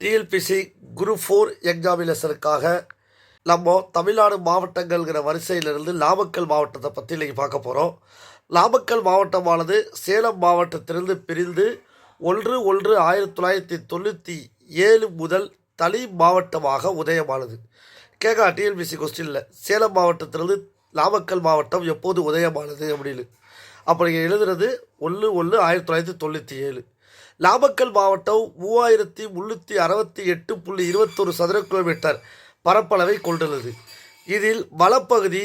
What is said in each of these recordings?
TNPSC group 4 எக்ஸாமினேஷனுக்காக நம்ம தமிழ்நாடு மாவட்டங்கள்ங்கிற வரிசையிலிருந்து நாமக்கல் மாவட்டத்தை பற்றி இன்றைக்கி பார்க்க போகிறோம். நாமக்கல் மாவட்டமானது சேலம் மாவட்டத்திலிருந்து பிரிந்து 1/1/1997 முதல் தனி மாவட்டமாக உதயமானது. கேட்கலாம் டிஎன்பிசி கொஸ்டினில் சேலம் மாவட்டத்திலிருந்து நாமக்கல் மாவட்டம் எப்போது உதயமானது அப்படின்னு. அப்போ நீங்கள் எழுதுறது 1/1/1997. நாமக்கல் மாவட்டம் 3368.21 சதுர கிலோமீட்டர் பரப்பளவை கொண்டுள்ளது. இதில் வனப்பகுதி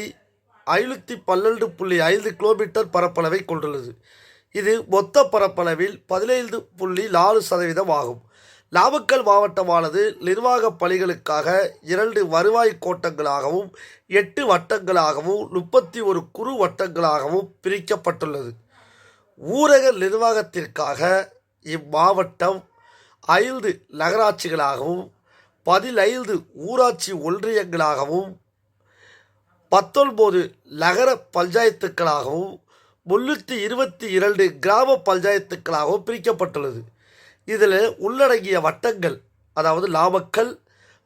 512.5 கிலோமீட்டர் பரப்பளவை கொண்டுள்ளது. இது மொத்த பரப்பளவில் 15.4% ஆகும். நாமக்கல் மாவட்டமானது நிர்வாக பணிகளுக்காக 2 வருவாய் கோட்டங்களாகவும் 8 வட்டங்களாகவும் 31 குறு வட்டங்களாகவும் பிரிக்கப்பட்டுள்ளது. ஊரக நிர்வாகத்திற்காக இம்மாவட்டம் 5 நகராட்சிகளாகவும் 15 ஊராட்சி ஒன்றியங்களாகவும் 19 நகர பஞ்சாயத்துக்களாகவும் 322 கிராம பஞ்சாயத்துக்களாகவும் பிரிக்கப்பட்டுள்ளது. இதில் உள்ளடங்கிய வட்டங்கள் அதாவது நாமக்கல்,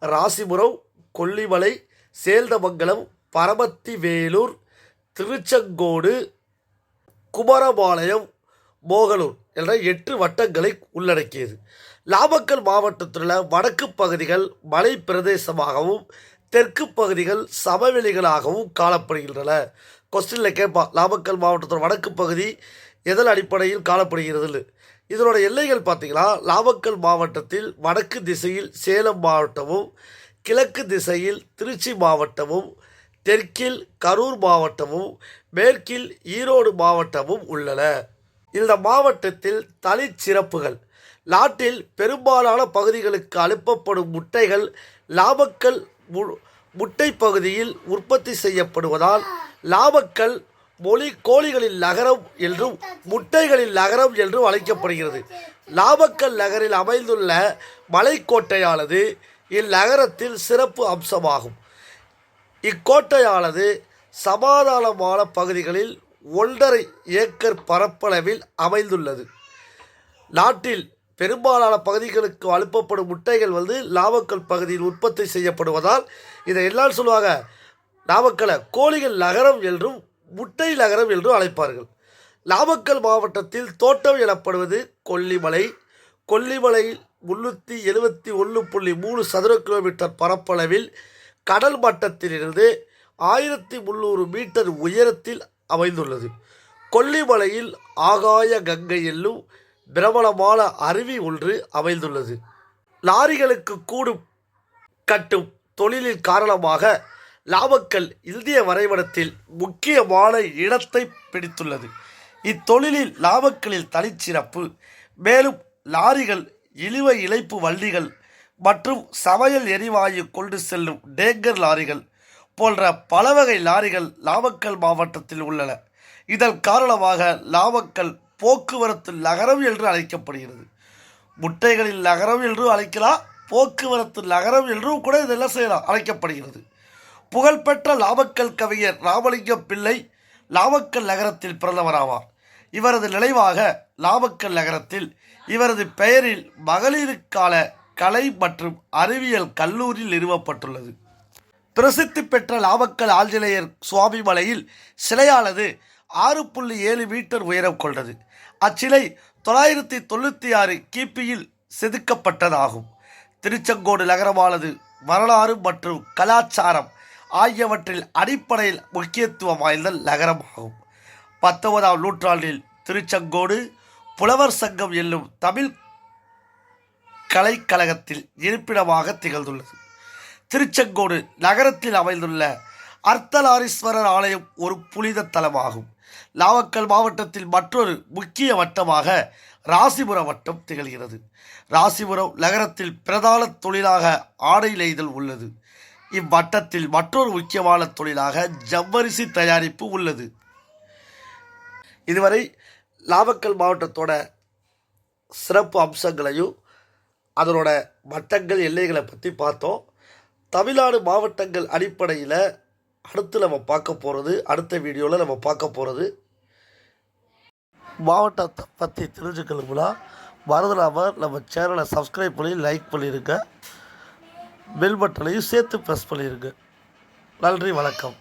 ராசிபுரம், கொல்லிமலை, சேந்தமங்கலம், பரமத்தி வேலூர், திருச்செங்கோடு, குமாரபாளையம், மோகனூர் என்ற 8 வட்டங்களை உள்ளடக்கியது. நாமக்கல் மாவட்டத்தில் வடக்கு பகுதிகள் மலை பிரதேசமாகவும் தெற்கு பகுதிகள் சமவெளிகளாகவும் காணப்படுகின்றன. கொஸ்டினில் கேட்பான், நாமக்கல் மாவட்டத்தில் வடக்கு பகுதி எதன் அடிப்படையில் காணப்படுகிறது? இதனோட எல்லைகள் பார்த்தீங்கன்னா, நாமக்கல் மாவட்டத்தில் வடக்கு திசையில் சேலம் மாவட்டமும் கிழக்கு திசையில் திருச்சி மாவட்டமும் தெற்கில் கரூர் மாவட்டமும் மேற்கில் ஈரோடு மாவட்டமும் உள்ளன. இந்த மாவட்டத்தில் தனிச்சிறப்புகள்: நாட்டில் பெரும்பாலான பகுதிகளுக்கு அனுப்பப்படும் முட்டைகள் நாமக்கல் முட்டை பகுதியில் உற்பத்தி செய்யப்படுவதால் நாமக்கல் கோழிகளின் நகரம் என்றும் முட்டைகளின் நகரம் என்றும் அழைக்கப்படுகிறது. நாமக்கல் நகரில் அமைந்துள்ள மலைக்கோட்டையானது இந்நகரத்தில் சிறப்பு அம்சமாகும். இக்கோட்டையானது சமாதானமான பகுதிகளில் 1.5 ஏக்கர் பரப்பளவில் அமைந்துள்ளது. நாட்டில் பெரும்பாலான பகுதிகளுக்கு அனுப்பப்படும் முட்டைகள் நாமக்கல் பகுதியில் உற்பத்தி செய்யப்படுவதால் இதை எல்லாம் சொல்லுவாங்க, நாமக்கலை கோழிகள் நகரம் என்றும் முட்டை நகரம் என்றும் அழைப்பார்கள். நாமக்கல் மாவட்டத்தில் தோட்டம் எனப்படுவது கொல்லிமலை. கொல்லிமலையில் 371.3 சதுர கிலோமீட்டர் பரப்பளவில் கடல் மட்டத்திலிருந்து 1300 மீட்டர் உயரத்தில் அமைந்துள்ளது. கொல்லிமலையில் ஆகாய கங்கை என்னும் பிரபலமான அருவி ஒன்று அமைந்துள்ளது. லாரிகளுக்கு கூடு கட்டும் தொழிலின் காரணமாக நாமக்கல் இந்திய வரைபடத்தில் முக்கியமான இடத்தை பிடித்துள்ளது. இத்தொழிலில் நாமக்கலில் தனிச்சிறப்பு. மேலும் லாரிகள், இழுவை இணைப்பு வண்டிகள் மற்றும் சமையல் எரிவாயு கொண்டு செல்லும் டேங்கர் லாரிகள் போன்ற பல வகை லாரிகள் நாமக்கல் மாவட்டத்தில் உள்ளன. இதன் காரணமாக நாமக்கல் போக்குவரத்து நகரம் என்று அழைக்கப்படுகிறது. முட்டைகளின் நகரம் என்றும் அழைக்கலாம், போக்குவரத்து நகரம் என்றும் கூட இதெல்லாம் செய்யலாம் அழைக்கப்படுகிறது. புகழ்பெற்ற நாமக்கல் கவிஞர் ராமலிங்கம் பிள்ளை நாமக்கல் நகரத்தில் பிறந்தவராவார். இவரது நினைவாக நாமக்கல் நகரத்தில் இவரது பெயரில் மகளிருக்கான கலை மற்றும் அறிவியல் கல்லூரி நிறுவப்பட்டுள்ளது. பிரசித்தி பெற்ற நாமக்கல் ஆஞ்சநேயர் சுவாமி மலையில் சிலையானது 6.7 மீட்டர் உயரம் கொண்டது. அச்சிலை 996 கிபியில் செதுக்கப்பட்டதாகும். திருச்செங்கோடு நகரமானது வரலாறு மற்றும் கலாச்சாரம் ஆகியவற்றில் அடிப்படையில் முக்கியத்துவம் வாய்ந்த நகரமாகும். 19ஆம் நூற்றாண்டில் திருச்செங்கோடு புலவர் சங்கம் என்னும் தமிழ் கலைக்கழகத்தில் இருப்பிடமாக திகழ்ந்துள்ளது. திருச்செங்கோடு நகரத்தில் அமைந்துள்ள அர்த்தநாரீஸ்வரர் ஆலயம் ஒரு புனித தலமாகும். நாமக்கல் மாவட்டத்தில் மற்றொரு முக்கிய வட்டமாக ராசிபுரம் வட்டம் திகழ்கிறது. ராசிபுரம் நகரத்தில் பிரதான தொழிலாக ஆடை நெய்தல் உள்ளது. இவ்வட்டத்தில் மற்றொரு முக்கியமான தொழிலாக ஜவ்வரிசி தயாரிப்பு உள்ளது. இதுவரை நாமக்கல் மாவட்டத்தோட சிறப்பு அம்சங்களையும் அதனோட வட்டங்கள், எல்லைகளை பற்றி பார்த்தோம். தமிழ்நாடு மாவட்டங்கள் அடிப்படையில் அடுத்து நம்ம பார்க்க போகிறது, அடுத்த வீடியோவில் நம்ம பார்க்க போகிறது மாவட்டத்தை பற்றி தெரிஞ்சுக்கணுங்களா மறந்துடாமல் நம்ம சேனலை சப்ஸ்கிரைப் பண்ணி லைக் பண்ணிடுங்க. பெல் பட்டனையும் சேர்த்து ப்ரெஸ் பண்ணிடுங்க. நன்றி, வணக்கம்.